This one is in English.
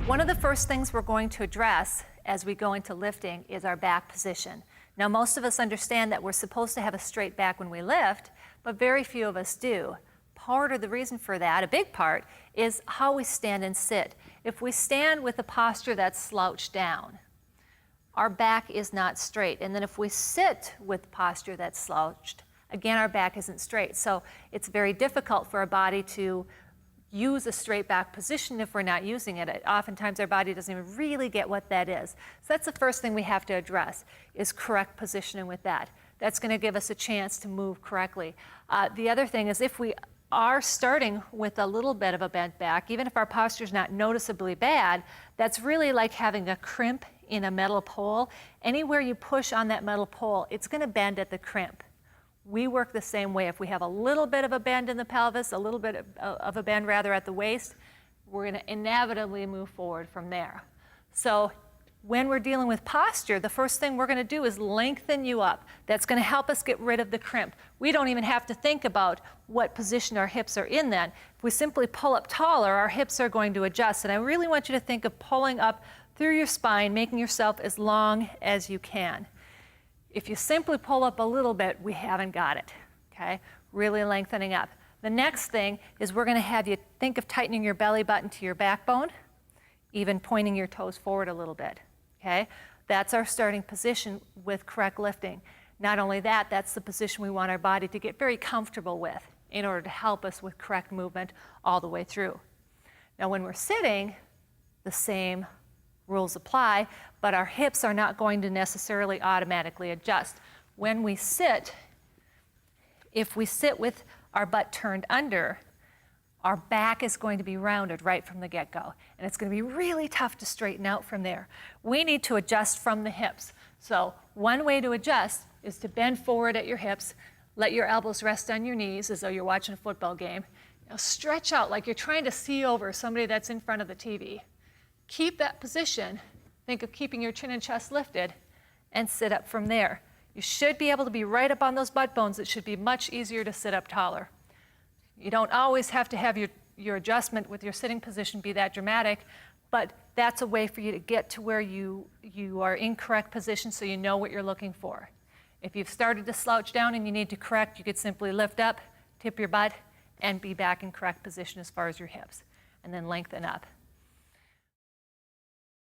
One of the first things we're going to address as we go into lifting is our back position. Now, most of us understand that we're supposed to have a straight back when we lift, but very few of us do. Part of the reason for that, a big part, is how we stand and sit. If we stand with a posture that's slouched down, our back is not straight. And then if we sit with posture that's slouched, again, our back isn't straight. So it's very difficult for our body to use a straight back position if we're not using it. Oftentimes our body doesn't even really get what that is. So that's the first thing we have to address, is correct positioning with that. That's going to give us a chance to move correctly. The other thing is, if we are starting with a little bit of a bent back, even if our posture is not noticeably bad, that's really like having a crimp in a metal pole. Anywhere you push on that metal pole, it's going to bend at the crimp. We work the same way. If we have a little bit of a bend in the pelvis, a little bit of a bend rather at the waist, we're going to inevitably move forward from there. So when we're dealing with posture, the first thing we're going to do is lengthen you up. That's going to help us get rid of the crimp. We don't even have to think about what position our hips are in then. If we simply pull up taller, our hips are going to adjust. And I really want you to think of pulling up through your spine, making yourself as long as you can. If you simply pull up a little bit, we haven't got it, okay? Really lengthening up. The next thing is we're going to have you think of tightening your belly button to your backbone, even pointing your toes forward a little bit, okay? That's our starting position with correct lifting. Not only that, that's the position we want our body to get very comfortable with in order to help us with correct movement all the way through. Now, when we're sitting, the same rules apply, but our hips are not going to necessarily automatically adjust. When we sit, if we sit with our butt turned under, our back is going to be rounded right from the get-go, and it's going to be really tough to straighten out from there. We need to adjust from the hips. So one way to adjust is to bend forward at your hips, let your elbows rest on your knees as though you're watching a football game. Now stretch out like you're trying to see over somebody that's in front of the TV. Keep that position. Think of keeping your chin and chest lifted, and sit up from there. You should be able to be right up on those butt bones. It should be much easier to sit up taller. You don't always have to have your adjustment with your sitting position be that dramatic, but that's a way for you to get to where you are in correct position so you know what you're looking for. If you've started to slouch down and you need to correct, you could simply lift up, tip your butt, and be back in correct position as far as your hips, and then lengthen up.